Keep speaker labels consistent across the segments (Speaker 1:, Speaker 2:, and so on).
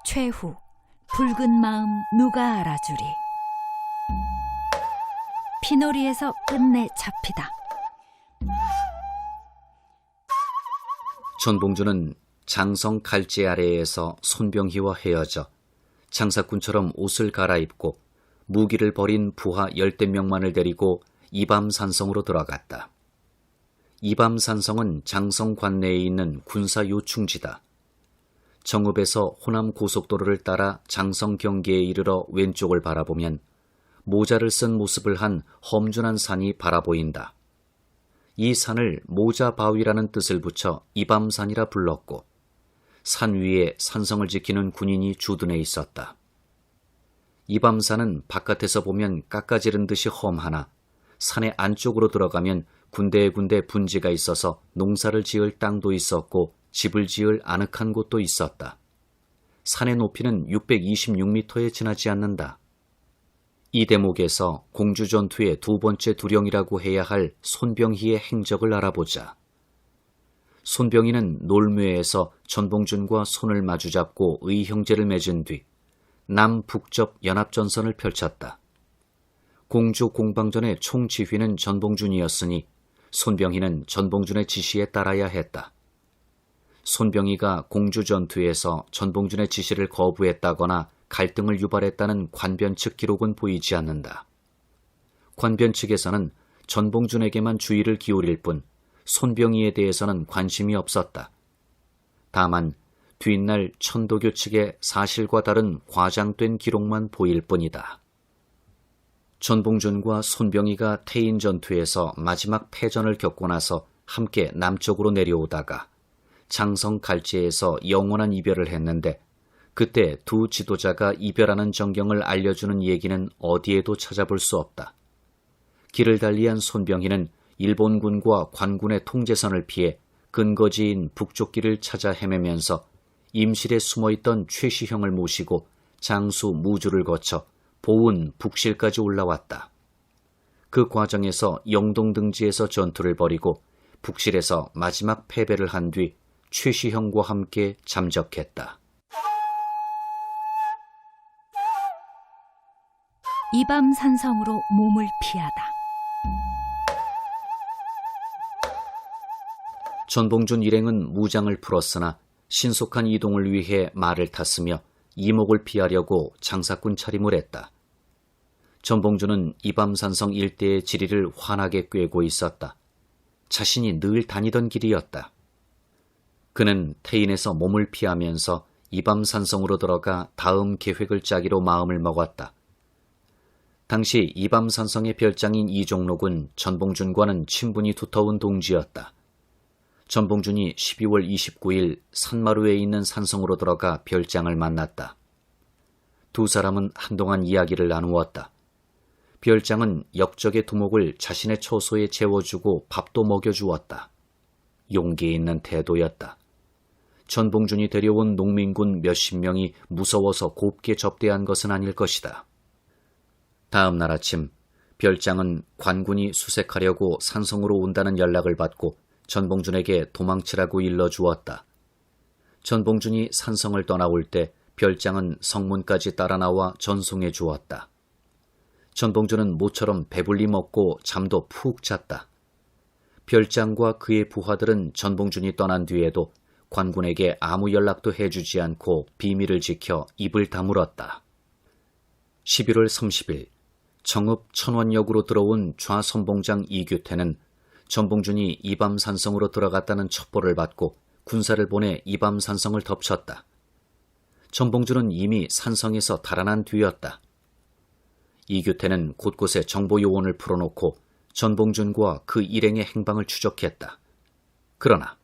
Speaker 1: 최후 붉은 마음 누가 알아주리. 피놀이에서 끝내 잡히다.
Speaker 2: 전봉주는 장성 갈제 아래에서 손병희와 헤어져 장사꾼처럼 옷을 갈아입고 무기를 버린 부하 10대명만을 데리고 이밤산성으로 들어갔다. 이밤산성은 장성 관내에 있는 군사 요충지다. 정읍에서 호남 고속도로를 따라 장성 경계에 이르러 왼쪽을 바라보면 모자를 쓴 모습을 한 험준한 산이 바라보인다. 이 산을 모자바위라는 뜻을 붙여 이밤산이라 불렀고 산 위에 산성을 지키는 군인이 주둔해 있었다. 이밤산은 바깥에서 보면 깎아지른 듯이 험하나 산의 안쪽으로 들어가면 군데군데 분지가 있어서 농사를 지을 땅도 있었고 집을 지을 아늑한 곳도 있었다. 산의 높이는 626m에 지나지 않는다. 이 대목에서 공주전투의 두 번째 두령이라고 해야 할 손병희의 행적을 알아보자. 손병희는 놀묘에서 전봉준과 손을 마주잡고 의형제를 맺은 뒤 남북접 연합전선을 펼쳤다. 공주 공방전의 총지휘는 전봉준이었으니 손병희는 전봉준의 지시에 따라야 했다. 손병희가 공주전투에서 전봉준의 지시를 거부했다거나 갈등을 유발했다는 관변 측 기록은 보이지 않는다. 관변 측에서는 전봉준에게만 주의를 기울일 뿐 손병희에 대해서는 관심이 없었다. 다만 뒷날 천도교 측의 사실과 다른 과장된 기록만 보일 뿐이다. 전봉준과 손병희가 태인 전투에서 마지막 패전을 겪고 나서 함께 남쪽으로 내려오다가 장성 갈제에서 영원한 이별을 했는데 그때 두 지도자가 이별하는 전경을 알려주는 얘기는 어디에도 찾아볼 수 없다. 길을 달리한 손병희는 일본군과 관군의 통제선을 피해 근거지인 북쪽길을 찾아 헤매면서 임실에 숨어있던 최시형을 모시고 장수 무주를 거쳐 보은 북실까지 올라왔다. 그 과정에서 영동 등지에서 전투를 벌이고 북실에서 마지막 패배를 한 뒤 최시형과 함께 잠적했다.
Speaker 1: 이밤산성으로 몸을 피하다.
Speaker 2: 전봉준 일행은 무장을 풀었으나 신속한 이동을 위해 말을 탔으며 이목을 피하려고 장사꾼 차림을 했다. 전봉준은 이밤산성 일대의 지리를 환하게 꿰고 있었다. 자신이 늘 다니던 길이었다. 그는 태인에서 몸을 피하면서 이밤산성으로 들어가 다음 계획을 짜기로 마음을 먹었다. 당시 이밤산성의 별장인 이종록은 전봉준과는 친분이 두터운 동지였다. 전봉준이 12월 29일 산마루에 있는 산성으로 들어가 별장을 만났다. 두 사람은 한동안 이야기를 나누었다. 별장은 역적의 두목을 자신의 처소에 재워주고 밥도 먹여주었다. 용기 있는 태도였다. 전봉준이 데려온 농민군 몇십 명이 무서워서 곱게 접대한 것은 아닐 것이다. 다음 날 아침 별장은 관군이 수색하려고 산성으로 온다는 연락을 받고 전봉준에게 도망치라고 일러주었다. 전봉준이 산성을 떠나올 때 별장은 성문까지 따라 나와 전송해 주었다. 전봉준은 모처럼 배불리 먹고 잠도 푹 잤다. 별장과 그의 부하들은 전봉준이 떠난 뒤에도 관군에게 아무 연락도 해주지 않고 비밀을 지켜 입을 다물었다. 11월 30일 정읍 천원역으로 들어온 좌선봉장 이규태는 전봉준이 이밤산성으로 들어갔다는 첩보를 받고 군사를 보내 이밤산성을 덮쳤다. 전봉준은 이미 산성에서 달아난 뒤였다. 이규태는 곳곳에 정보요원을 풀어놓고 전봉준과 그 일행의 행방을 추적했다. 그러나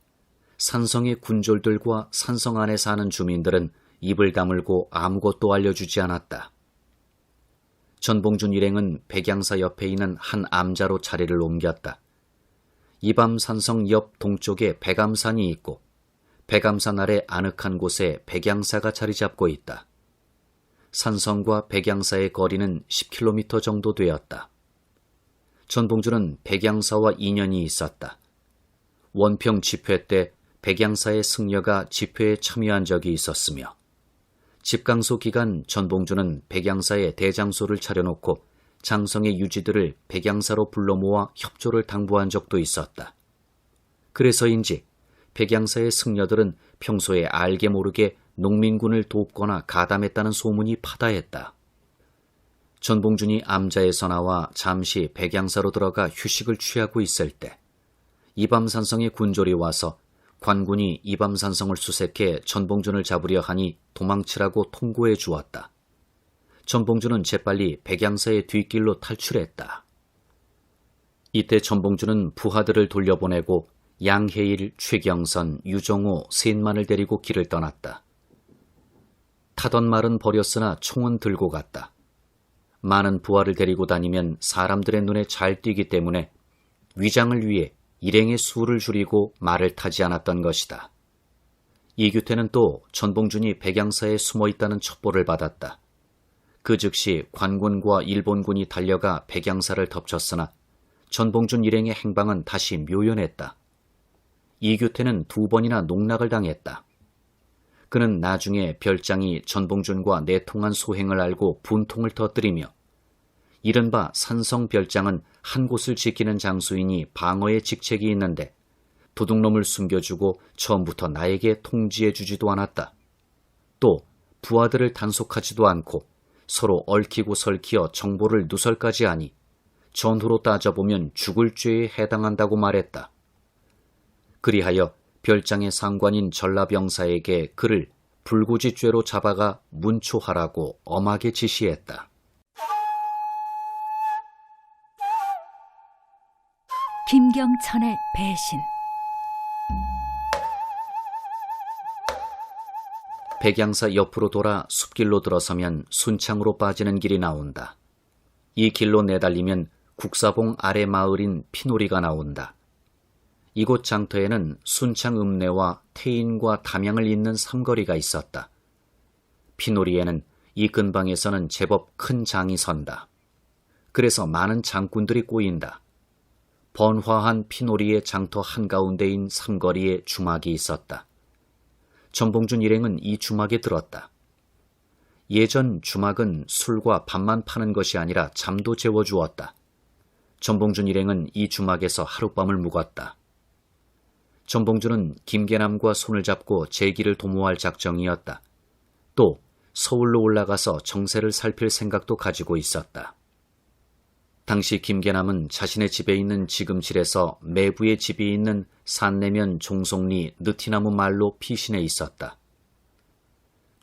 Speaker 2: 산성의 군졸들과 산성 안에 사는 주민들은 입을 다물고 아무것도 알려주지 않았다. 전봉준 일행은 백양사 옆에 있는 한 암자로 자리를 옮겼다. 이밤산성 옆 동쪽에 백암산이 있고 백암산 아래 아늑한 곳에 백양사가 자리 잡고 있다. 산성과 백양사의 거리는 10km 정도 되었다. 전봉준은 백양사와 인연이 있었다. 원평 집회 때 백양사의 승려가 집회에 참여한 적이 있었으며 집강소 기간 전봉주는 백양사에 대장소를 차려놓고 장성의 유지들을 백양사로 불러 모아 협조를 당부한 적도 있었다. 그래서인지 백양사의 승려들은 평소에 알게 모르게 농민군을 돕거나 가담했다는 소문이 파다했다. 전봉준이 암자에서 나와 잠시 백양사로 들어가 휴식을 취하고 있을 때 이밤산성의 군졸이 와서 관군이 이밤산성을 수색해 전봉준을 잡으려 하니 도망치라고 통고해 주었다. 전봉준은 재빨리 백양사의 뒷길로 탈출했다. 이때 전봉준은 부하들을 돌려보내고 양해일, 최경선, 유정호, 셋만을 데리고 길을 떠났다. 타던 말은 버렸으나 총은 들고 갔다. 많은 부하를 데리고 다니면 사람들의 눈에 잘 띄기 때문에 위장을 위해 일행의 수를 줄이고 말을 타지 않았던 것이다. 이규태는 또 전봉준이 백양사에 숨어있다는 첩보를 받았다. 그 즉시 관군과 일본군이 달려가 백양사를 덮쳤으나 전봉준 일행의 행방은 다시 묘연했다. 이규태는 2번이나 농락을 당했다. 그는 나중에 별장이 전봉준과 내통한 소행을 알고 분통을 터뜨리며 이른바 산성별장은 한 곳을 지키는 장수이니 방어의 직책이 있는데 도둑놈을 숨겨주고 처음부터 나에게 통지해주지도 않았다. 또 부하들을 단속하지도 않고 서로 얽히고 설키어 정보를 누설까지 하니 전후로 따져보면 죽을 죄에 해당한다고 말했다. 그리하여 별장의 상관인 전라병사에게 그를 불구지죄로 잡아가 문초하라고 엄하게 지시했다.
Speaker 1: 김경천의 배신.
Speaker 2: 백양사 옆으로 돌아 숲길로 들어서면 순창으로 빠지는 길이 나온다. 이 길로 내달리면 국사봉 아래 마을인 피노리가 나온다. 이곳 장터에는 순창 읍내와 태인과 담양을 잇는 삼거리가 있었다. 피노리에는 이 근방에서는 제법 큰 장이 선다. 그래서 많은 장꾼들이 꼬인다. 번화한 피노리의 장터 한가운데인 삼거리에 주막이 있었다. 전봉준 일행은 이 주막에 들었다. 예전 주막은 술과 밥만 파는 것이 아니라 잠도 재워주었다. 전봉준 일행은 이 주막에서 하룻밤을 묵었다. 전봉준은 김계남과 손을 잡고 제기를 도모할 작정이었다. 또 서울로 올라가서 정세를 살필 생각도 가지고 있었다. 당시 김계남은 자신의 집에 있는 지금실에서 매부의 집이 있는 산내면 종송리 느티나무 말로 피신해 있었다.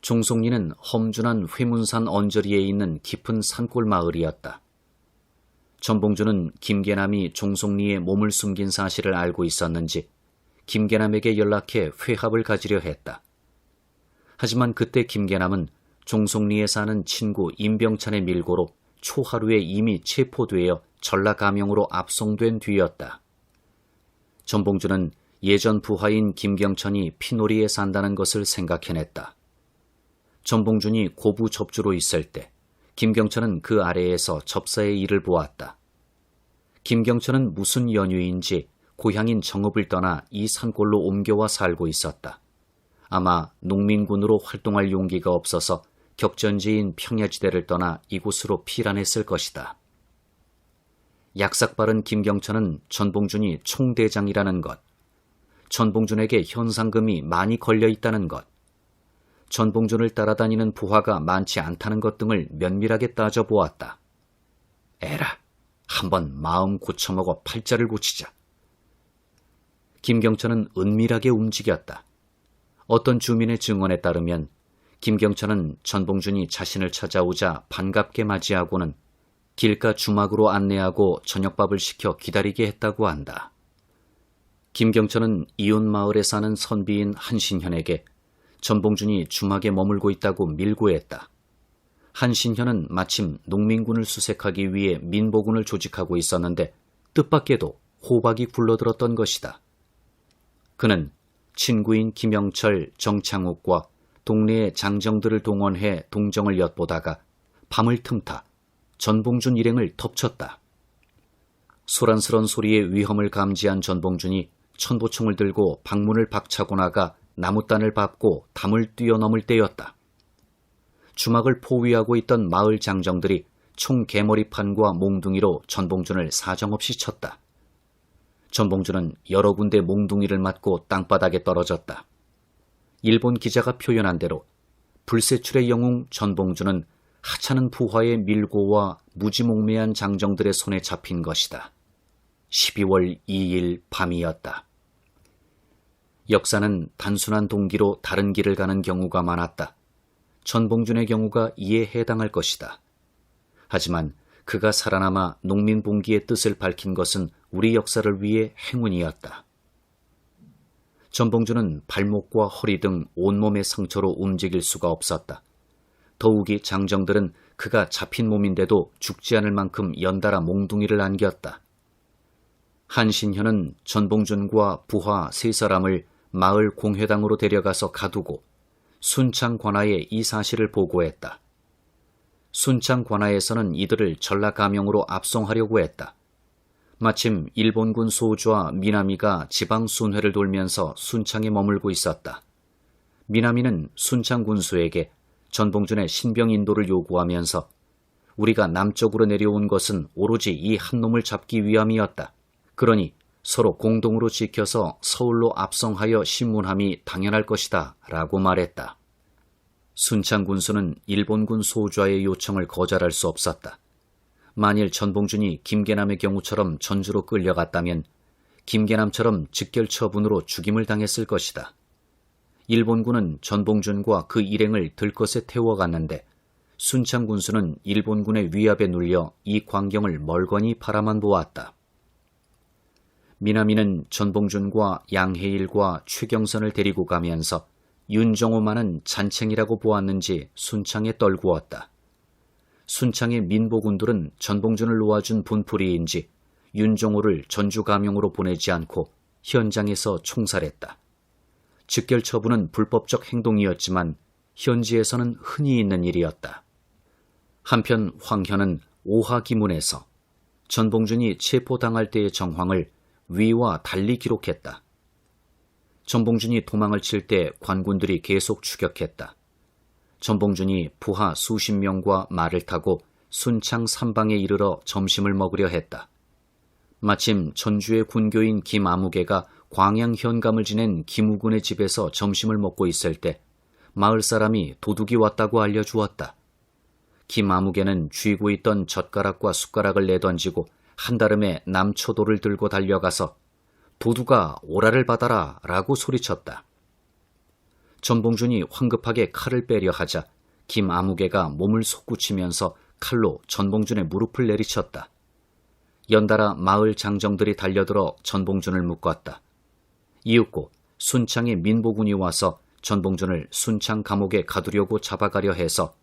Speaker 2: 종송리는 험준한 회문산 언저리에 있는 깊은 산골 마을이었다. 전봉준은 김계남이 종송리에 몸을 숨긴 사실을 알고 있었는지 김계남에게 연락해 회합을 가지려 했다. 하지만 그때 김계남은 종송리에 사는 친구 임병찬의 밀고로 초하루에 이미 체포되어 전라감형으로 압송된 뒤였다. 전봉준은 예전 부하인 김경천이 피노리에 산다는 것을 생각해냈다. 전봉준이 고부 접주로 있을 때 김경천은 그 아래에서 접사의 일을 보았다. 김경천은 무슨 연유인지 고향인 정읍을 떠나 이 산골로 옮겨와 살고 있었다. 아마 농민군으로 활동할 용기가 없어서 격전지인 평야지대를 떠나 이곳으로 피란했을 것이다. 약삭빠른 김경천은 전봉준이 총대장이라는 것, 전봉준에게 현상금이 많이 걸려있다는 것, 전봉준을 따라다니는 부하가 많지 않다는 것 등을 면밀하게 따져보았다. 에라, 한번 마음 고쳐먹어 팔자를 고치자. 김경천은 은밀하게 움직였다. 어떤 주민의 증언에 따르면 김경천은 전봉준이 자신을 찾아오자 반갑게 맞이하고는 길가 주막으로 안내하고 저녁밥을 시켜 기다리게 했다고 한다. 김경천은 이웃 마을에 사는 선비인 한신현에게 전봉준이 주막에 머물고 있다고 밀고했다. 한신현은 마침 농민군을 수색하기 위해 민보군을 조직하고 있었는데 뜻밖에도 호박이 굴러들었던 것이다. 그는 친구인 김영철, 정창욱과 동네의 장정들을 동원해 동정을 엿보다가 밤을 틈타 전봉준 일행을 덮쳤다. 소란스런 소리의 위험을 감지한 전봉준이 천보총을 들고 방문을 박차고 나가 나무단을 밟고 담을 뛰어넘을 때였다. 주막을 포위하고 있던 마을 장정들이 총 개머리판과 몽둥이로 전봉준을 사정없이 쳤다. 전봉준은 여러 군데 몽둥이를 맞고 땅바닥에 떨어졌다. 일본 기자가 표현한 대로 불세출의 영웅 전봉준은 하찮은 부하의 밀고와 무지몽매한 장정들의 손에 잡힌 것이다. 12월 2일 밤이었다. 역사는 단순한 동기로 다른 길을 가는 경우가 많았다. 전봉준의 경우가 이에 해당할 것이다. 하지만 그가 살아남아 농민봉기의 뜻을 밝힌 것은 우리 역사를 위해 행운이었다. 전봉준은 발목과 허리 등 온몸의 상처로 움직일 수가 없었다. 더욱이 장정들은 그가 잡힌 몸인데도 죽지 않을 만큼 연달아 몽둥이를 안겼다. 한신현은 전봉준과 부하 3사람을 마을 공회당으로 데려가서 가두고 순창 관아에 이 사실을 보고했다. 순창 관아에서는 이들을 전라감영으로 압송하려고 했다. 마침 일본군 소주와 미나미가 지방 순회를 돌면서 순창에 머물고 있었다. 미나미는 순창 군수에게 전봉준의 신병 인도를 요구하면서 우리가 남쪽으로 내려온 것은 오로지 이 한 놈을 잡기 위함이었다. 그러니 서로 공동으로 지켜서 서울로 압송하여 신문함이 당연할 것이다 라고 말했다. 순창 군수는 일본군 소좌의 요청을 거절할 수 없었다. 만일 전봉준이 김계남의 경우처럼 전주로 끌려갔다면 김계남처럼 직결 처분으로 죽임을 당했을 것이다. 일본군은 전봉준과 그 일행을 들것에 태워갔는데 순창 군수는 일본군의 위압에 눌려 이 광경을 멀거니 바라만 보았다. 미나미는 전봉준과 양해일과 최경선을 데리고 가면서 윤정호만은 잔챙이라고 보았는지 순창에 떨구었다. 순창의 민보군들은 전봉준을 놓아준 분풀이인지 윤정호를 전주감영으로 보내지 않고 현장에서 총살했다. 즉결 처분은 불법적 행동이었지만 현지에서는 흔히 있는 일이었다. 한편 황현은 오하기문에서 전봉준이 체포당할 때의 정황을 위와 달리 기록했다. 전봉준이 도망을 칠 때 관군들이 계속 추격했다. 전봉준이 부하 수십 명과 말을 타고 순창 삼방에 이르러 점심을 먹으려 했다. 마침 전주의 군교인 김아무개가 광양 현감을 지낸 김우군의 집에서 점심을 먹고 있을 때 마을 사람이 도둑이 왔다고 알려주었다. 김아무개는 쥐고 있던 젓가락과 숟가락을 내던지고 한다름에 남초도를 들고 달려가서 도둑아 오라를 받아라 라고 소리쳤다. 전봉준이 황급하게 칼을 빼려 하자 김아무개가 몸을 솟구치면서 칼로 전봉준의 무릎을 내리쳤다. 연달아 마을 장정들이 달려들어 전봉준을 묶었다. 이윽고 순창의 민보군이 와서 전봉준을 순창 감옥에 가두려고 잡아가려 해서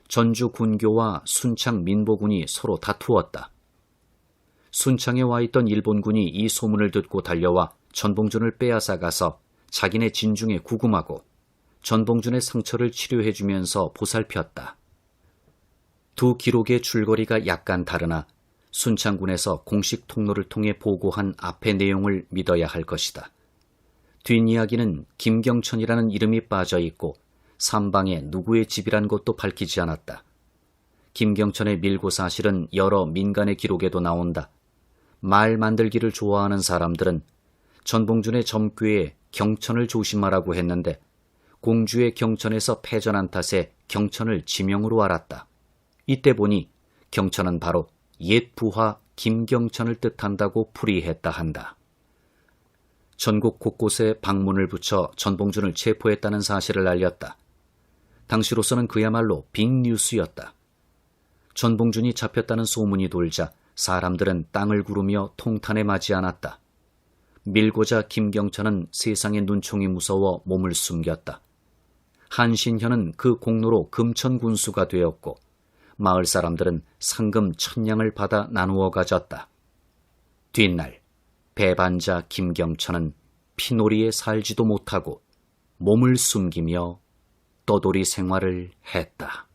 Speaker 2: 전주 군교와 순창 민보군이 서로 다투었다. 순창에 와 있던 일본군이 이 소문을 듣고 달려와 전봉준을 빼앗아가서 자기네 진중에 구금하고 전봉준의 상처를 치료해주면서 보살폈다. 두 기록의 줄거리가 약간 다르나 순창군에서 공식 통로를 통해 보고한 앞의 내용을 믿어야 할 것이다. 뒷이야기는 김경천이라는 이름이 빠져있고 삼방에 누구의 집이란 것도 밝히지 않았다. 김경천의 밀고 사실은 여러 민간의 기록에도 나온다. 말 만들기를 좋아하는 사람들은 전봉준의 점괘에 경천을 조심하라고 했는데 공주의 경천에서 패전한 탓에 경천을 지명으로 알았다. 이때 보니 경천은 바로 옛 부하 김경천을 뜻한다고 풀이했다 한다. 전국 곳곳에 방문을 붙여 전봉준을 체포했다는 사실을 알렸다. 당시로서는 그야말로 빅뉴스였다. 전봉준이 잡혔다는 소문이 돌자 사람들은 땅을 구르며 통탄에 맞지 않았다. 밀고자 김경천은 세상의 눈총이 무서워 몸을 숨겼다. 한신현은 그 공로로 금천군수가 되었고 마을 사람들은 상금 1000냥을 받아 나누어 가졌다. 뒷날 배반자 김경천은 피놀이에 살지도 못하고 몸을 숨기며 떠돌이 생활을 했다.